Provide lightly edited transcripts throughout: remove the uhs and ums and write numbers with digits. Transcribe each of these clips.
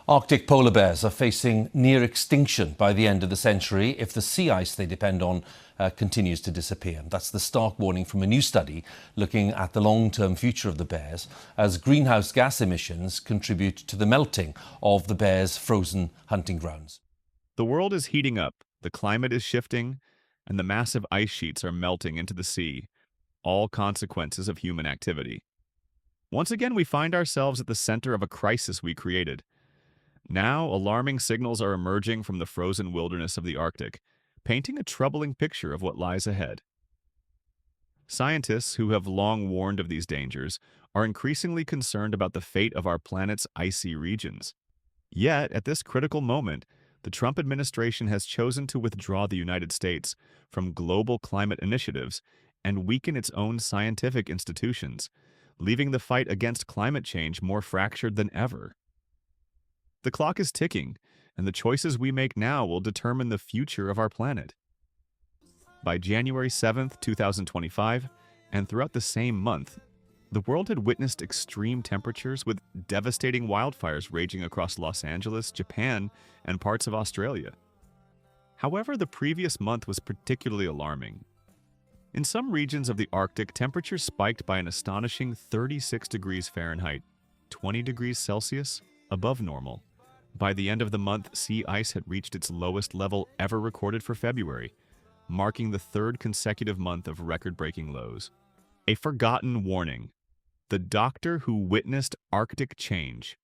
Arctic polar bears are facing near extinction by the end of the century if the sea ice they depend on continues to disappear. That's the stark warning from a new study looking at the long-term future of the bears as greenhouse gas emissions contribute to the melting of the bears' frozen hunting grounds. The world is heating up, the climate is shifting, and the massive ice sheets are melting into the sea, all consequences of human activity. Once again, we find ourselves at the center of a crisis we created. Now, alarming signals are emerging from the frozen wilderness of the Arctic, painting a troubling picture of what lies ahead. Scientists who have long warned of these dangers are increasingly concerned about the fate of our planet's icy regions. Yet, at this critical moment, the Trump administration has chosen to withdraw the United States from global climate initiatives and weaken its own scientific institutions, leaving the fight against climate change more fractured than ever. The clock is ticking, and the choices we make now will determine the future of our planet. By January 7th, 2025, and throughout the same month, the world had witnessed extreme temperatures with devastating wildfires raging across Los Angeles, Japan, and parts of Australia. However, the previous month was particularly alarming. In some regions of the Arctic, temperatures spiked by an astonishing 36 degrees Fahrenheit, 20 degrees Celsius, above normal. By the end of the month, sea ice had reached its lowest level ever recorded for February, marking the third consecutive month of record-breaking lows. A forgotten warning. The doctor who witnessed Arctic change.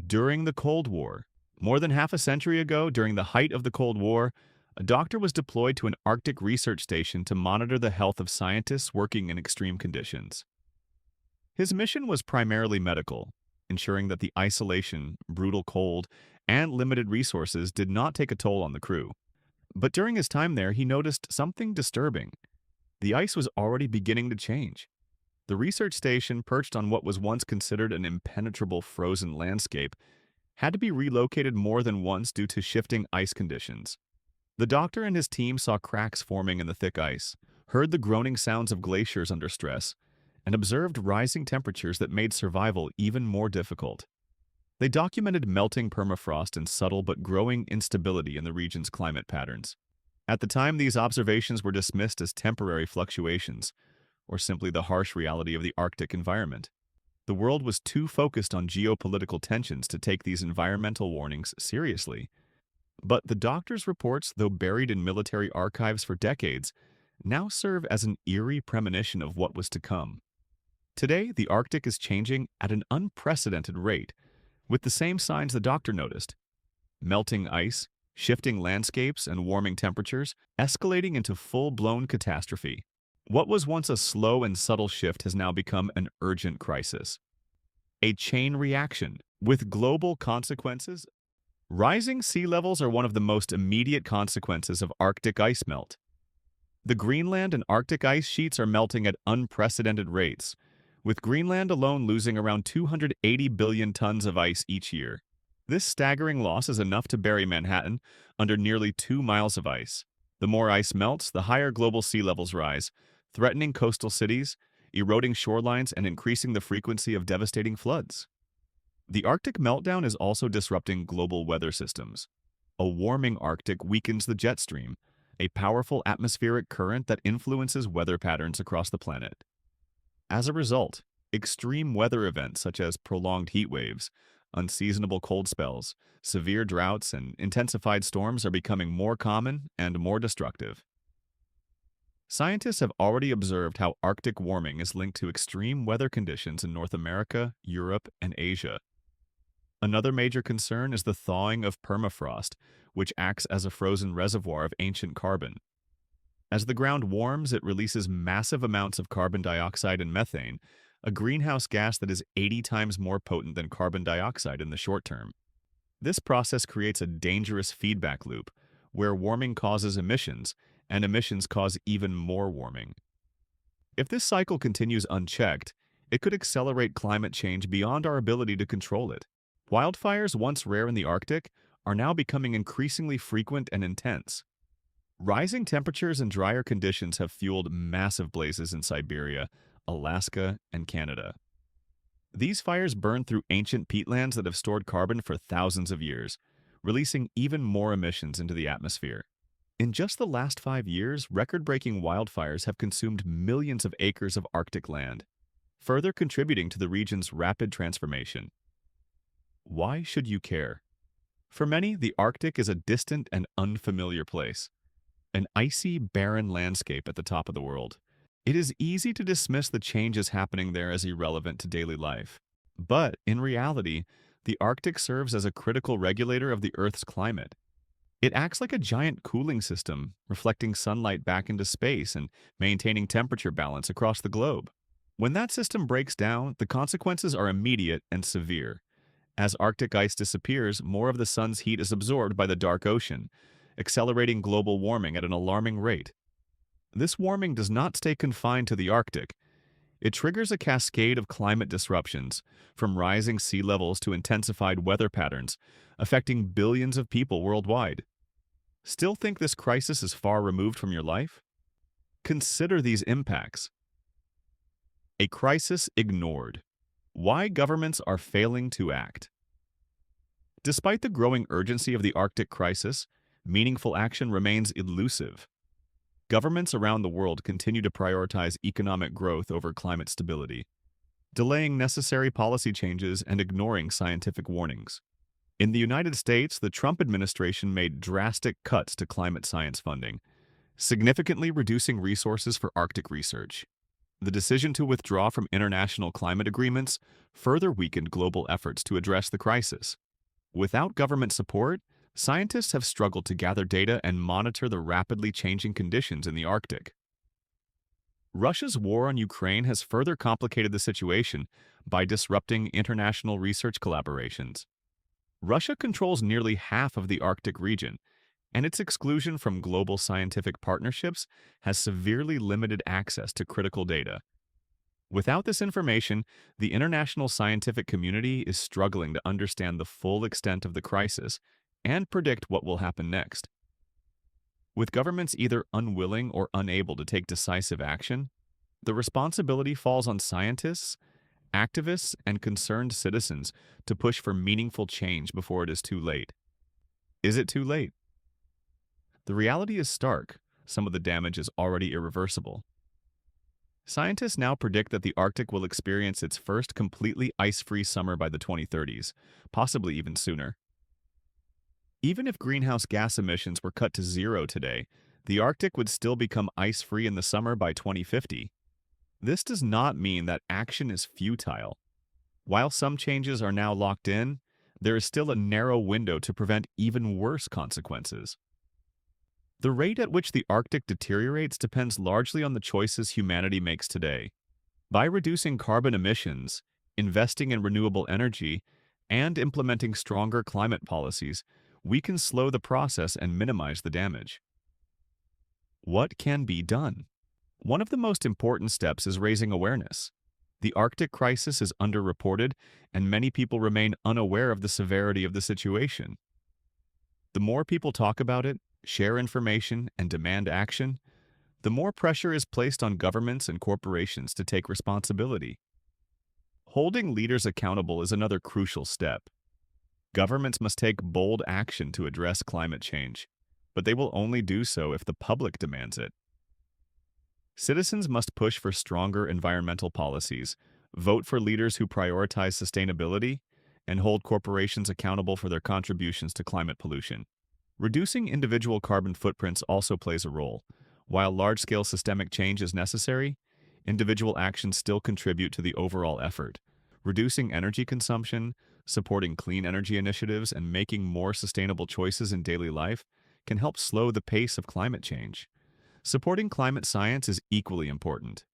During the Cold War, more than half a century ago, during the height of the Cold War, a doctor was deployed to an Arctic research station to monitor the health of scientists working in extreme conditions. His mission was primarily medical, ensuring that the isolation, brutal cold, and limited resources did not take a toll on the crew. But during his time there, he noticed something disturbing. The ice was already beginning to change. The research station, perched on what was once considered an impenetrable frozen landscape, had to be relocated more than once due to shifting ice conditions. The doctor and his team saw cracks forming in the thick ice, heard the groaning sounds of glaciers under stress, and observed rising temperatures that made survival even more difficult. They documented melting permafrost and subtle but growing instability in the region's climate patterns. At the time, these observations were dismissed as temporary fluctuations, or simply the harsh reality of the Arctic environment. The world was too focused on geopolitical tensions to take these environmental warnings seriously. But the doctor's reports, though buried in military archives for decades, now serve as an eerie premonition of what was to come. Today, the Arctic is changing at an unprecedented rate, with the same signs the doctor noticed: melting ice, shifting landscapes, and warming temperatures, escalating into full-blown catastrophe. What was once a slow and subtle shift has now become an urgent crisis. A chain reaction, with global consequences. Rising sea levels are one of the most immediate consequences of Arctic ice melt. The Greenland and Arctic ice sheets are melting at unprecedented rates, with Greenland alone losing around 280 billion tons of ice each year. This staggering loss is enough to bury Manhattan under nearly 2 miles of ice. The more ice melts, the higher global sea levels rise, threatening coastal cities, eroding shorelines, and increasing the frequency of devastating floods. The Arctic meltdown is also disrupting global weather systems. A warming Arctic weakens the jet stream, a powerful atmospheric current that influences weather patterns across the planet. As a result, extreme weather events such as prolonged heat waves, unseasonable cold spells, severe droughts, and intensified storms are becoming more common and more destructive. Scientists have already observed how Arctic warming is linked to extreme weather conditions in North America, Europe, and Asia. Another major concern is the thawing of permafrost, which acts as a frozen reservoir of ancient carbon. As the ground warms, it releases massive amounts of carbon dioxide and methane, a greenhouse gas that is 80 times more potent than carbon dioxide in the short term. This process creates a dangerous feedback loop, where warming causes emissions, and emissions cause even more warming. If this cycle continues unchecked, it could accelerate climate change beyond our ability to control it. Wildfires, once rare in the Arctic, are now becoming increasingly frequent and intense. Rising temperatures and drier conditions have fueled massive blazes in Siberia, Alaska, and Canada. These fires burn through ancient peatlands that have stored carbon for thousands of years, releasing even more emissions into the atmosphere. In just the last 5 years, record-breaking wildfires have consumed millions of acres of Arctic land, further contributing to the region's rapid transformation. Why should you care? For many, the Arctic is a distant and unfamiliar place, an icy, barren landscape at the top of the world. It is easy to dismiss the changes happening there as irrelevant to daily life. But, in reality, the Arctic serves as a critical regulator of the Earth's climate. It acts like a giant cooling system, reflecting sunlight back into space and maintaining temperature balance across the globe. When that system breaks down, the consequences are immediate and severe. As Arctic ice disappears, more of the sun's heat is absorbed by the dark ocean, accelerating global warming at an alarming rate. This warming does not stay confined to the Arctic. It triggers a cascade of climate disruptions, from rising sea levels to intensified weather patterns, affecting billions of people worldwide. Still think this crisis is far removed from your life? Consider these impacts. A crisis ignored. Why governments are failing to act. Despite the growing urgency of the Arctic crisis, meaningful action remains elusive. Governments around the world continue to prioritize economic growth over climate stability, delaying necessary policy changes and ignoring scientific warnings. In the United States, the Trump administration made drastic cuts to climate science funding, significantly reducing resources for Arctic research. The decision to withdraw from international climate agreements further weakened global efforts to address the crisis. Without government support, scientists have struggled to gather data and monitor the rapidly changing conditions in the Arctic. Russia's war on Ukraine has further complicated the situation by disrupting international research collaborations. Russia controls nearly half of the Arctic region, and its exclusion from global scientific partnerships has severely limited access to critical data. Without this information, the international scientific community is struggling to understand the full extent of the crisis and predict what will happen next. With governments either unwilling or unable to take decisive action, the responsibility falls on scientists, activists, and concerned citizens to push for meaningful change before it is too late. Is it too late? The reality is stark. Some of the damage is already irreversible. Scientists now predict that the Arctic will experience its first completely ice-free summer by the 2030s, possibly even sooner. Even if greenhouse gas emissions were cut to zero today, the Arctic would still become ice-free in the summer by 2050. This does not mean that action is futile. While some changes are now locked in, there is still a narrow window to prevent even worse consequences. The rate at which the Arctic deteriorates depends largely on the choices humanity makes today. By reducing carbon emissions, investing in renewable energy, and implementing stronger climate policies, we can slow the process and minimize the damage. What can be done? One of the most important steps is raising awareness. The Arctic crisis is underreported, and many people remain unaware of the severity of the situation. The more people talk about it, share information, and demand action, the more pressure is placed on governments and corporations to take responsibility. Holding leaders accountable is another crucial step. Governments must take bold action to address climate change, but they will only do so if the public demands it. Citizens must push for stronger environmental policies, vote for leaders who prioritize sustainability, and hold corporations accountable for their contributions to climate pollution. Reducing individual carbon footprints also plays a role. While large-scale systemic change is necessary, individual actions still contribute to the overall effort. Reducing energy consumption, supporting clean energy initiatives, and making more sustainable choices in daily life can help slow the pace of climate change. Supporting climate science is equally important.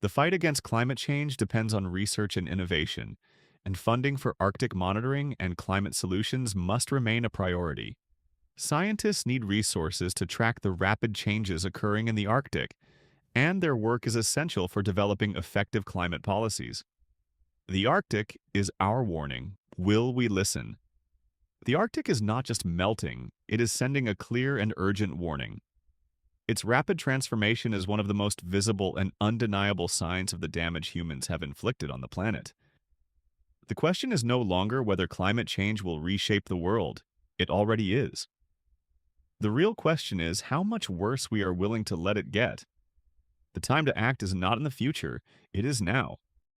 The fight against climate change depends on research and innovation, and funding for Arctic monitoring and climate solutions must remain a priority. Scientists need resources to track the rapid changes occurring in the Arctic, and their work is essential for developing effective climate policies. The Arctic is our warning. Will we listen? The Arctic is not just melting, it is sending a clear and urgent warning. Its rapid transformation is one of the most visible and undeniable signs of the damage humans have inflicted on the planet. The question is no longer whether climate change will reshape the world. It already is. The real question is how much worse we are willing to let it get. The time to act is not in the future, it is now.